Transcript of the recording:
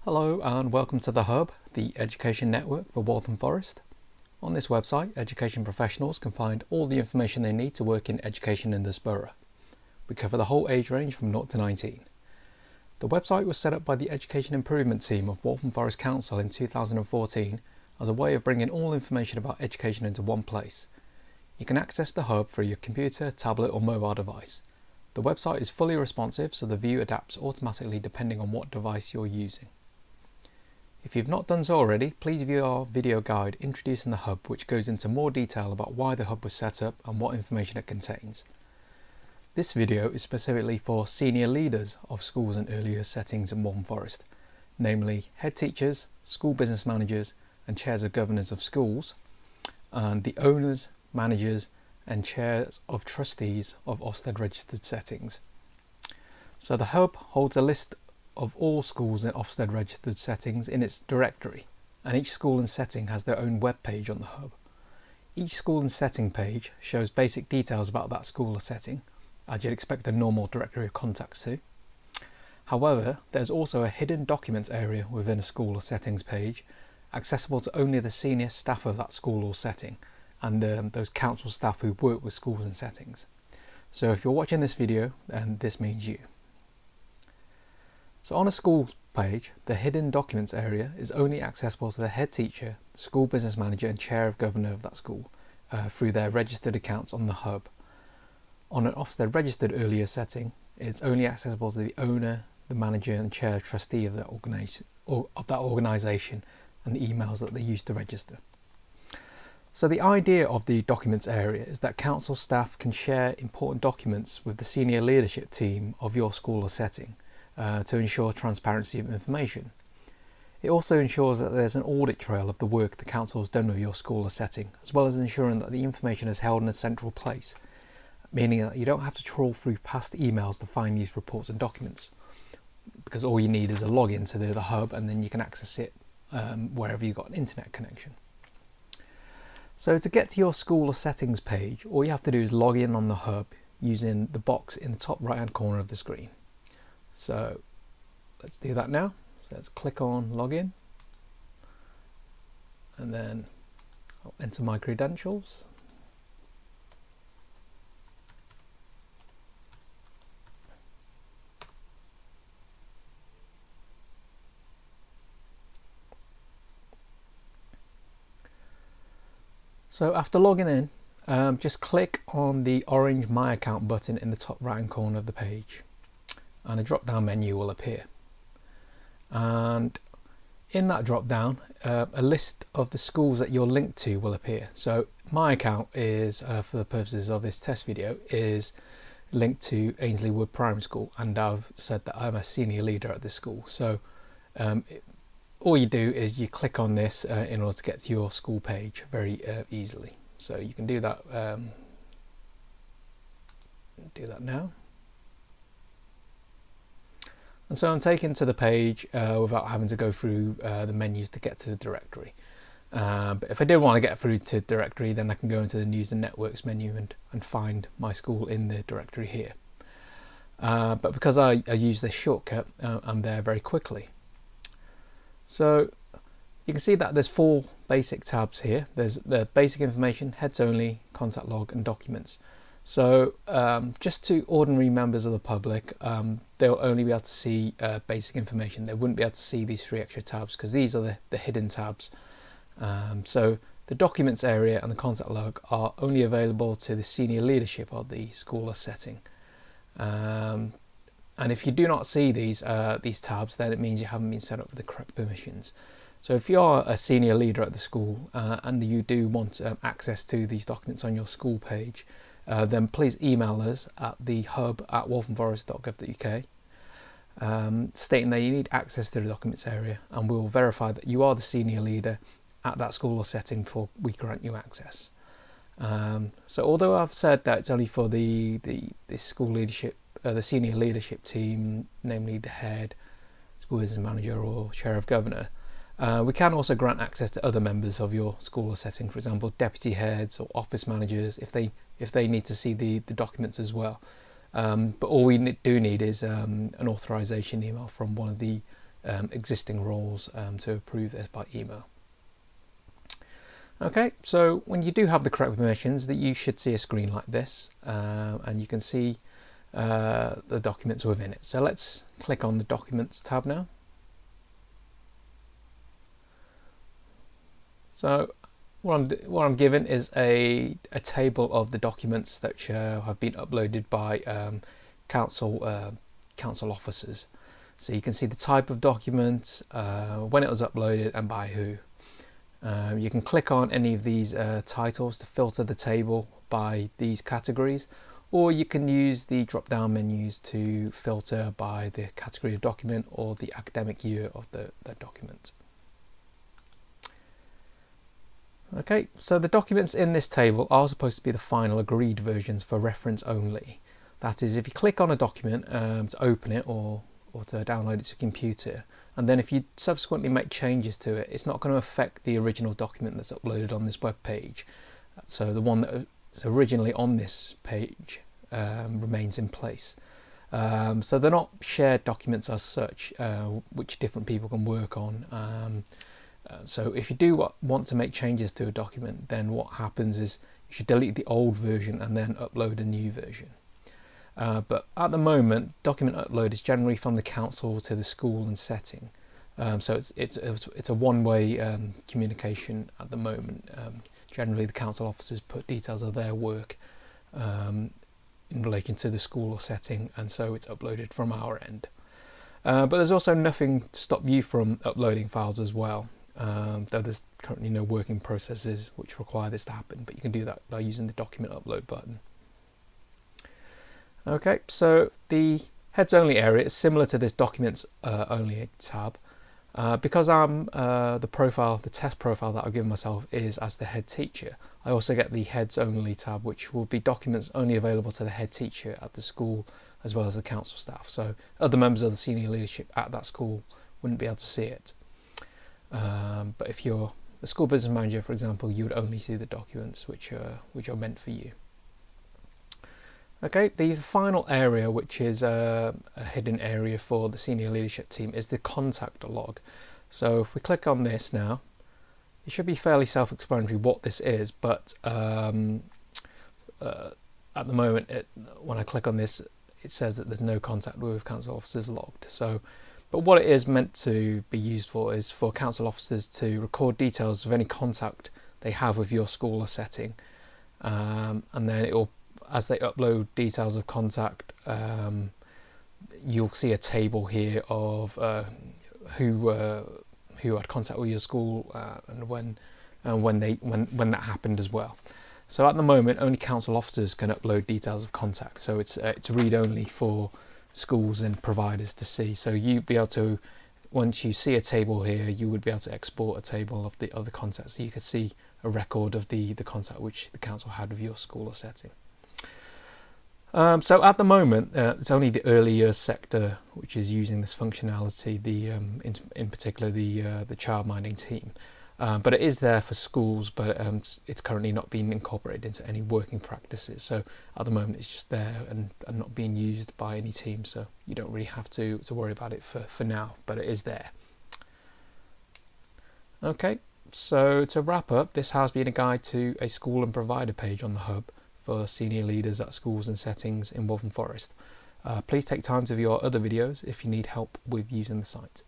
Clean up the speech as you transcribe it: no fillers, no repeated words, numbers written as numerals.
Hello and welcome to the Hub, the education network for Waltham Forest. On this website, education professionals can find all the information they need to work in education in this borough. We cover the whole age range from 0 to 19. The website was set up by the Education Improvement Team of Waltham Forest Council in 2014 as a way of bringing all information about education into one place. You can access the Hub through your computer, tablet or mobile device. The website is fully responsive, so the view adapts automatically depending on what device you're using. If you've not done so already, please view our video guide introducing the Hub, which goes into more detail about why the Hub was set up and what information it contains. This video is specifically for senior leaders of schools and early years settings in Waltham Forest, namely head teachers, school business managers and chairs of governors of schools, and the owners, managers and chairs of trustees of Ofsted-registered settings. So the Hub holds a list of all schools in Ofsted-registered settings in its directory, and each school and setting has their own web page on the Hub. Each school and setting page shows basic details about that school or setting, as you'd expect a normal directory of contacts to. However, there's also a hidden documents area within a school or settings page, accessible to only the senior staff of that school or setting, and those council staff who work with schools and settings. So if you're watching this video, then this means you. So on a school page, the hidden documents area is only accessible to the head teacher, school business manager and chair of governor of that school through their registered accounts on the Hub. On an Ofsted-registered earlier setting, it's only accessible to the owner, the manager and chair trustee of that organisation and the emails that they use to register. So the idea of the documents area is that council staff can share important documents with the senior leadership team of your school or setting to ensure transparency of information. It also ensures that there's an audit trail of the work the council has done with your school or setting, as well as ensuring that the information is held in a central place, meaning that you don't have to trawl through past emails to find these reports and documents, because all you need is a login to the Hub and then you can access it wherever you've got an internet connection. So to get to your school or settings page, all you have to do is log in on the Hub using the box in the top right hand corner of the screen. So let's do that now. So let's click on login and then I'll enter my credentials. So after logging in, just click on the orange My Account button in the top right hand corner of the page and a drop down menu will appear. And in that drop down, a list of the schools that you're linked to will appear. So my account is, for the purposes of this test video, is linked to Ainsley Wood Primary School, and I've said that I'm a senior leader at this school. So all you do is you click on this in order to get to your school page very easily. So you can do that now. And so I'm taken to the page without having to go through the menus to get to the directory. But if I did want to get through to the directory, then I can go into the News and Networks menu and find my school in the directory here. But because I use this shortcut, I'm there very quickly. So you can see that there's 4 basic tabs here. There's the basic information, heads only, contact log and documents. So just to ordinary members of the public, they'll only be able to see basic information. They wouldn't be able to see these 3 extra tabs because these are the hidden tabs. So the documents area and the contact log are only available to the senior leadership of the school or setting. And if you do not see these tabs, then it means you haven't been set up with the correct permissions. So if you are a senior leader at the school and you do want access to these documents on your school page, then please email us at thehub@walthamforest.gov.uk stating that you need access to the documents area, and we'll verify that you are the senior leader at that school or setting before we grant you access. So although I've said that it's only for the school leadership, the senior leadership team, namely the head, school business manager or chair of governor, we can also grant access to other members of your school or setting, for example deputy heads or office managers, if they need to see the documents as well. But all we do need is an authorization email from one of the existing roles to approve this by email. Okay, so when you do have the correct permissions, that you should see a screen like this, and you can see the documents within it. So let's click on the Documents tab now. So what I'm given is a table of the documents that have been uploaded by council officers. So you can see the type of document, when it was uploaded, and by who. You can click on any of these titles to filter the table by these categories, or you can use the drop-down menus to filter by the category of document or the academic year of the document. Okay, so the documents in this table are supposed to be the final agreed versions for reference only. That is, if you click on a document to open it or to download it to a computer, and then if you subsequently make changes to it, it's not going to affect the original document that's uploaded on this web page. So the one that's originally on this page remains in place. So they're not shared documents as such, which different people can work on. So if you do want to make changes to a document, then what happens is you should delete the old version and then upload a new version. But at the moment, document upload is generally from the council to the school and setting. So it's a one-way communication at the moment. Generally, the council officers put details of their work in relation to the school or setting, and so it's uploaded from our end. But there's also nothing to stop you from uploading files as well. Though there's currently no working processes which require this to happen, but you can do that by using the document upload button. Okay, so the heads only area is similar to this documents only tab. Because the test profile that I've given myself is as the head teacher, I also get the heads only tab, which will be documents only available to the head teacher at the school as well as the council staff. So other members of the senior leadership at that school wouldn't be able to see it. But if you're the school business manager, for example, you would only see the documents which are meant for you. Okay, the final area, which is a hidden area for the senior leadership team, is the contact log. So if we click on this now, it should be fairly self-explanatory what this is, but at the moment, when I click on this, it says that there's no contact with council officers logged. But what it is meant to be used for is for council officers to record details of any contact they have with your school or setting, and then it will, as they upload details of contact, you'll see a table here of who had contact with your school and when that happened as well. So at the moment, only council officers can upload details of contact. So it's read only for schools and providers to see. So you'd be able to, once you see a table here, you would be able to export a table of the contact, so you could see a record of the contact which the council had with your school or setting. So at the moment, it's only the early years sector which is using this functionality. In particular the childminding team. But it is there for schools, but it's currently not being incorporated into any working practices. So at the moment, it's just there and not being used by any team. So you don't really have to worry about it for now, but it is there. Okay, so to wrap up, this has been a guide to a school and provider page on the hub for senior leaders at schools and settings in Waltham Forest. Please take time to view our other videos if you need help with using the site.